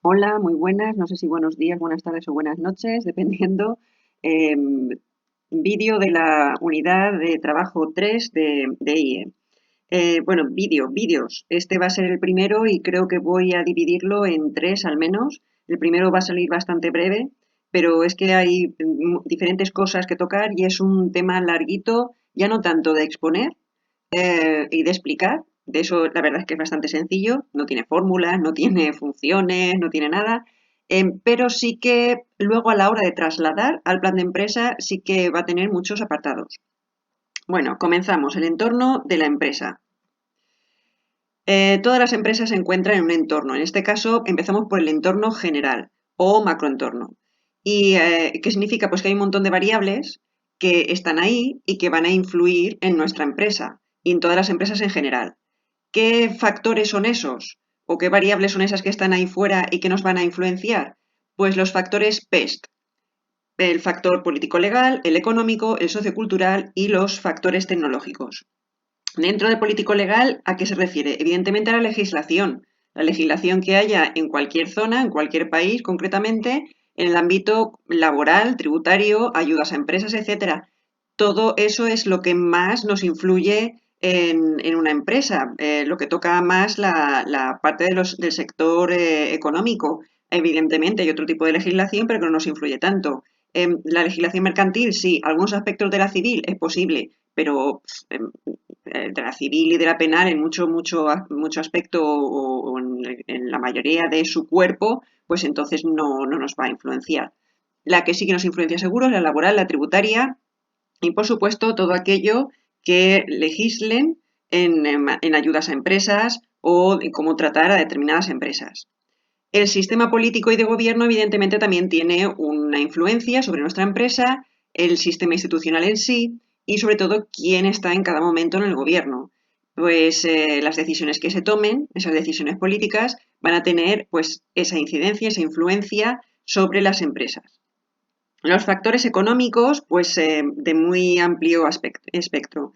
Hola, muy buenas. No sé si buenos días, buenas tardes o buenas noches, dependiendo. Em, Vídeo de la unidad de trabajo 3 de IE. Bueno, vídeos. Este va a ser el primero y creo que voy a dividirlo en tres al menos. El primero va a salir bastante breve, pero es que hay diferentes cosas que tocar y es un tema larguito, ya no tanto de exponer, y de explicar. De eso la verdad es que es bastante sencillo, no tiene fórmulas, no tiene funciones, no tiene nada, pero sí que luego a la hora de trasladar al plan de empresa sí que va a tener muchos apartados. Bueno, comenzamos. El entorno de la empresa. Todas las empresas se encuentran en un entorno. En este caso empezamos por el entorno general o macroentorno. ¿Y qué significa? Pues que hay un montón de variables que están ahí y que van a influir en nuestra empresa y en todas las empresas en general. ¿Qué factores son esos? ¿O qué variables son esas que están ahí fuera y que nos van a influenciar? Pues los factores PEST, el factor político-legal, el económico, el sociocultural y los factores tecnológicos. Dentro de político-legal, ¿a qué se refiere? Evidentemente a la legislación que haya en cualquier zona, en cualquier país concretamente, en el ámbito laboral, tributario, ayudas a empresas, etcétera. Todo eso es lo que más nos influye en una empresa, lo que toca más la parte del sector económico. Evidentemente hay otro tipo de legislación, pero que no nos influye tanto. La legislación mercantil, sí, algunos aspectos de la civil es posible, pero de la civil y de la penal en mucho aspecto o en la mayoría de su cuerpo, pues entonces no nos va a influenciar. La que sí que nos influencia seguro es la laboral, la tributaria y, por supuesto, todo aquello que legislen en ayudas a empresas o en cómo tratar a determinadas empresas. El sistema político y de gobierno, evidentemente, también tiene una influencia sobre nuestra empresa, el sistema institucional en sí y, sobre todo, quién está en cada momento en el gobierno. Pues las decisiones que se tomen, esas decisiones políticas, van a tener pues esa incidencia, esa influencia sobre las empresas. Los factores económicos, pues de muy amplio espectro.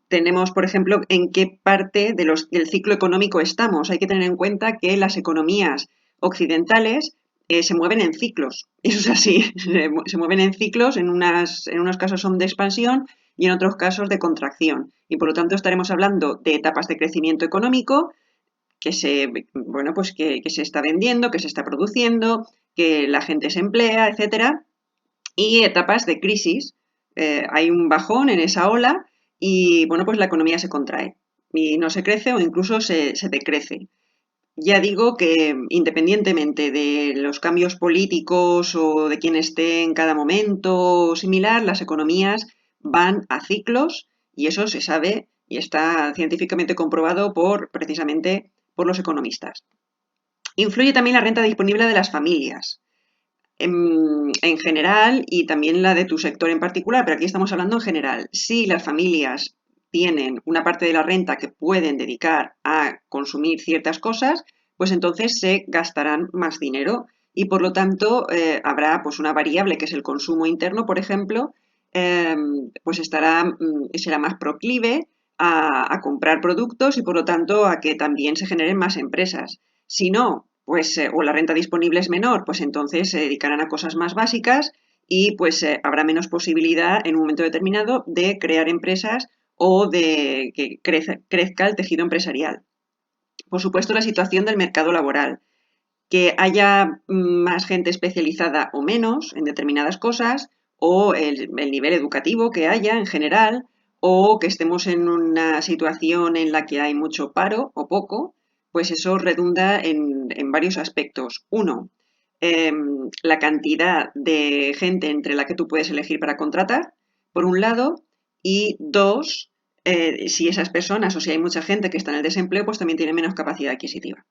Tenemos, por ejemplo, en qué parte del ciclo económico estamos. Hay que tener en cuenta que las economías occidentales se mueven en ciclos. Eso es así, se mueven en ciclos, en unos casos son de expansión y en otros casos de contracción. Y por lo tanto estaremos hablando de etapas de crecimiento económico bueno, pues que se está vendiendo, que se está produciendo, que la gente se emplea, etcétera, y etapas de crisis. Hay un bajón en esa ola y, bueno, pues la economía se contrae y no se crece o incluso se decrece. Ya digo que independientemente de los cambios políticos o de quién esté en cada momento similar, las economías van a ciclos y eso se sabe y está científicamente comprobado precisamente por los economistas. Influye también la renta disponible de las familias en general y también la de tu sector en particular, pero aquí estamos hablando en general. Si las familias tienen una parte de la renta que pueden dedicar a consumir ciertas cosas, pues entonces se gastarán más dinero y por lo tanto habrá pues una variable que es el consumo interno, por ejemplo, eh, pues será más proclive a comprar productos y por lo tanto a que también se generen más empresas. Si no, pues o la renta disponible es menor, pues entonces se dedicarán a cosas más básicas y pues habrá menos posibilidad en un momento determinado de crear empresas o de que crezca el tejido empresarial. Por supuesto, la situación del mercado laboral, que haya más gente especializada o menos en determinadas cosas, o el nivel educativo que haya en general, o que estemos en una situación en la que hay mucho paro o poco, pues eso redunda en varios aspectos. Uno, la cantidad de gente entre la que tú puedes elegir para contratar, por un lado, y dos, si esas personas o si hay mucha gente que está en el desempleo, pues también tiene menos capacidad adquisitiva.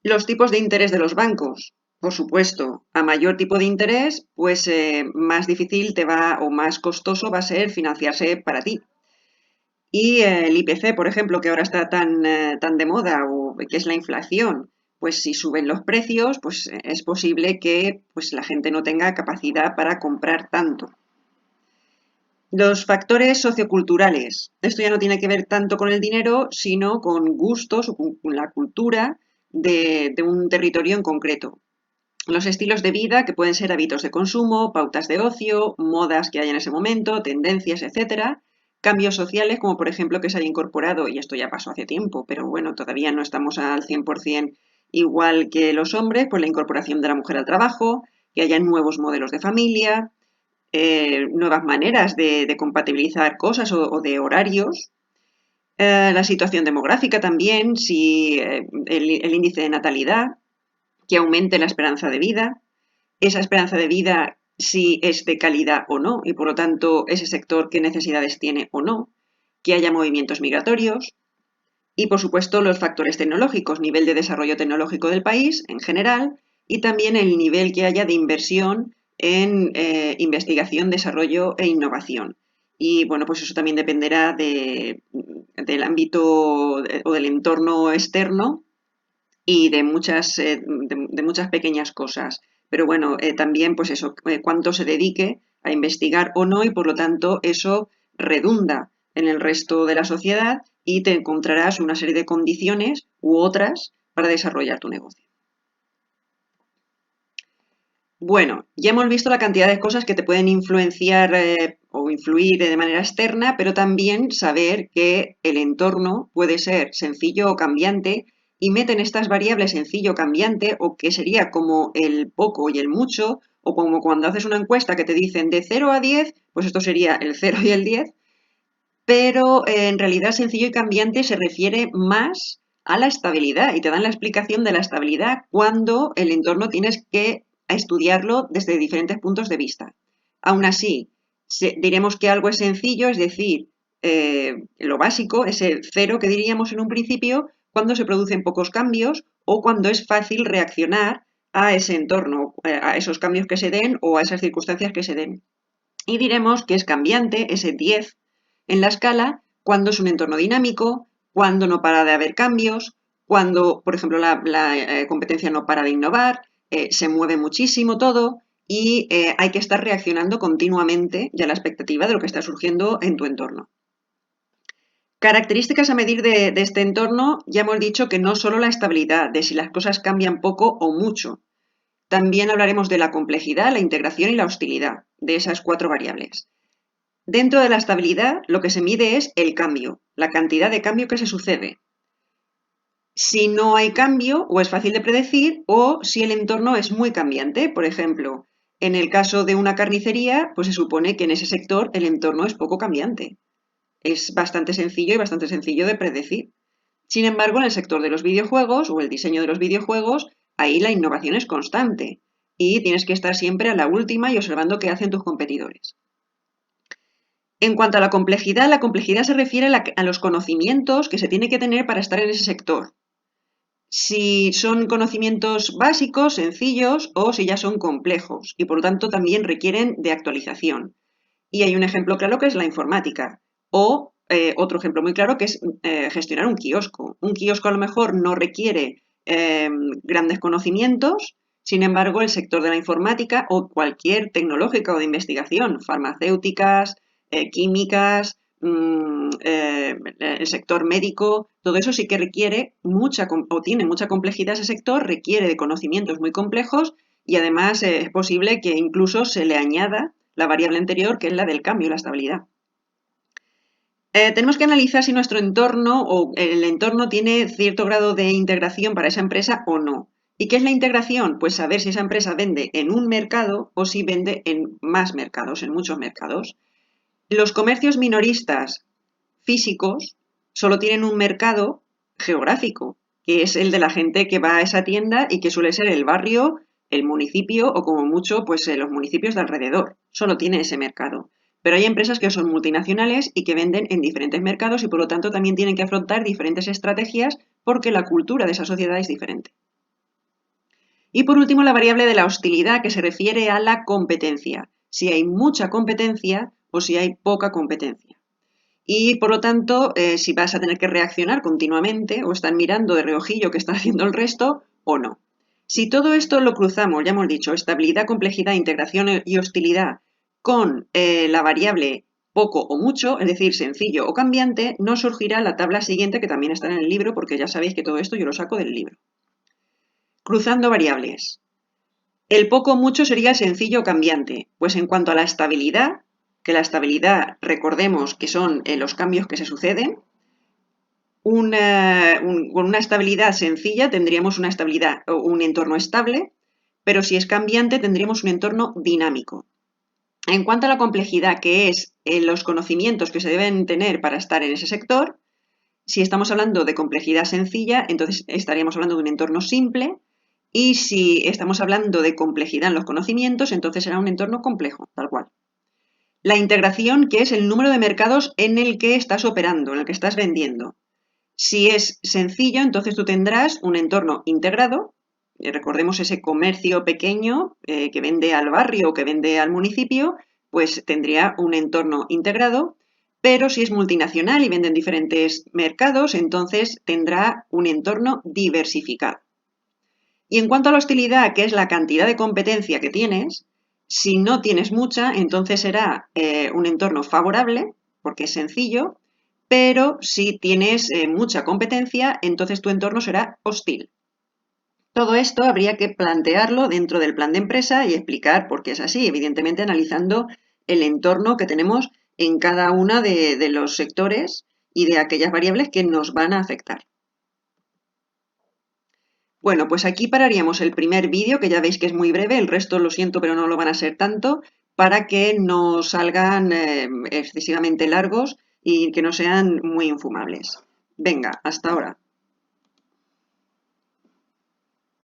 Los tipos de interés de los bancos. Por supuesto, a mayor tipo de interés, pues más difícil te va o más costoso va a ser financiarse para ti. Y el IPC, por ejemplo, que ahora está tan de moda, o que es la inflación, pues si suben los precios, pues es posible que pues, la gente no tenga capacidad para comprar tanto. Los factores socioculturales. Esto ya no tiene que ver tanto con el dinero, sino con gustos o con la cultura de un territorio en concreto. Los estilos de vida, que pueden ser hábitos de consumo, pautas de ocio, modas que hay en ese momento, tendencias, etcétera. Cambios sociales, como por ejemplo que se haya incorporado, y esto ya pasó hace tiempo, pero bueno, todavía no estamos al 100% igual que los hombres, pues la incorporación de la mujer al trabajo, que haya nuevos modelos de familia, nuevas maneras de compatibilizar cosas o de horarios. La situación demográfica también, si el índice de natalidad, que aumente la esperanza de vida, esa esperanza de vida si es de calidad o no, y por lo tanto ese sector qué necesidades tiene o no, que haya movimientos migratorios y por supuesto los factores tecnológicos, nivel de desarrollo tecnológico del país en general y también el nivel que haya de inversión en investigación, desarrollo e innovación. Y bueno, pues eso también dependerá del ámbito o del entorno externo y de muchas pequeñas cosas. Pero bueno, también pues eso, cuánto se dedique a investigar o no y por lo tanto eso redunda en el resto de la sociedad y te encontrarás una serie de condiciones u otras para desarrollar tu negocio. Bueno, ya hemos visto la cantidad de cosas que te pueden influenciar o influir de manera externa, pero también saber que el entorno puede ser sencillo o cambiante y meten estas variables sencillo o cambiante o que sería como el poco y el mucho o como cuando haces una encuesta que te dicen de 0 a 10, pues esto sería el 0 y el 10, pero en realidad sencillo y cambiante se refiere más a la estabilidad y te dan la explicación de la estabilidad cuando el entorno tienes que estudiarlo desde diferentes puntos de vista. Aún así, diremos que algo es sencillo, es decir, lo básico, ese cero que diríamos en un principio, cuando se producen pocos cambios o cuando es fácil reaccionar a ese entorno, a esos cambios que se den o a esas circunstancias que se den. Y diremos que es cambiante, ese 10 en la escala, cuando es un entorno dinámico, cuando no para de haber cambios, cuando, por ejemplo, la competencia no para de innovar, se mueve muchísimo todo y hay que estar reaccionando continuamente ya a la expectativa de lo que está surgiendo en tu entorno. Características a medir de este entorno, ya hemos dicho que no solo la estabilidad, de si las cosas cambian poco o mucho. También hablaremos de la complejidad, la integración y la hostilidad, de esas 4 variables. Dentro de la estabilidad, lo que se mide es el cambio, la cantidad de cambio que se sucede. Si no hay cambio, o es fácil de predecir, o si el entorno es muy cambiante. Por ejemplo, en el caso de una carnicería, pues se supone que en ese sector el entorno es poco cambiante. Es bastante sencillo y bastante sencillo de predecir. Sin embargo, en el sector de los videojuegos o el diseño de los videojuegos, ahí la innovación es constante y tienes que estar siempre a la última y observando qué hacen tus competidores. En cuanto a la complejidad se refiere a los conocimientos que se tiene que tener para estar en ese sector. Si son conocimientos básicos, sencillos o si ya son complejos y por lo tanto también requieren de actualización. Y hay un ejemplo claro que es la informática o otro ejemplo muy claro que es gestionar un kiosco. Un kiosco a lo mejor no requiere grandes conocimientos, sin embargo el sector de la informática o cualquier tecnológica o de investigación, farmacéuticas, químicas, el sector médico, todo eso sí que requiere o tiene mucha complejidad ese sector, requiere de conocimientos muy complejos y además es posible que incluso se le añada la variable anterior, que es la del cambio, la estabilidad. Tenemos que analizar si nuestro entorno o el entorno tiene cierto grado de integración para esa empresa o no. ¿Y qué es la integración? Pues saber si esa empresa vende en un mercado o si vende en más mercados, en muchos mercados. Los comercios minoristas físicos solo tienen un mercado geográfico, que es el de la gente que va a esa tienda y que suele ser el barrio, el municipio o como mucho pues los municipios de alrededor. Solo tiene ese mercado. Pero hay empresas que son multinacionales y que venden en diferentes mercados y por lo tanto también tienen que afrontar diferentes estrategias porque la cultura de esa sociedad es diferente. Y por último, la variable de la hostilidad que se refiere a la competencia. Si hay mucha competencia o si hay poca competencia. Y por lo tanto, si vas a tener que reaccionar continuamente o están mirando de reojillo qué está haciendo el resto o no. Si todo esto lo cruzamos, ya hemos dicho, estabilidad, complejidad, integración y hostilidad con la variable poco o mucho, es decir, sencillo o cambiante, nos surgirá la tabla siguiente que también está en el libro porque ya sabéis que todo esto yo lo saco del libro. Cruzando variables. El poco o mucho sería el sencillo cambiante, pues en cuanto a la estabilidad, que la estabilidad recordemos que son los cambios que se suceden, con una estabilidad sencilla tendríamos una estabilidad o un entorno estable, pero si es cambiante tendríamos un entorno dinámico. En cuanto a la complejidad, que es los conocimientos que se deben tener para estar en ese sector, si estamos hablando de complejidad sencilla, entonces estaríamos hablando de un entorno simple, y si estamos hablando de complejidad en los conocimientos, entonces será un entorno complejo, tal cual. La integración, que es el número de mercados en el que estás operando, en el que estás vendiendo. Si es sencillo, entonces tú tendrás un entorno integrado. Recordemos ese comercio pequeño que vende al barrio o que vende al municipio, pues tendría un entorno integrado. Pero si es multinacional y vende en diferentes mercados, entonces tendrá un entorno diversificado. Y en cuanto a la hostilidad, que es la cantidad de competencia que tienes, si no tienes mucha, entonces será un entorno favorable, porque es sencillo, pero si tienes mucha competencia, entonces tu entorno será hostil. Todo esto habría que plantearlo dentro del plan de empresa y explicar por qué es así, evidentemente analizando el entorno que tenemos en cada uno de los sectores y de aquellas variables que nos van a afectar. Bueno, pues aquí pararíamos el primer vídeo, que ya veis que es muy breve, el resto lo siento, pero no lo van a ser tanto, para que no salgan excesivamente largos y que no sean muy infumables. Venga, hasta ahora.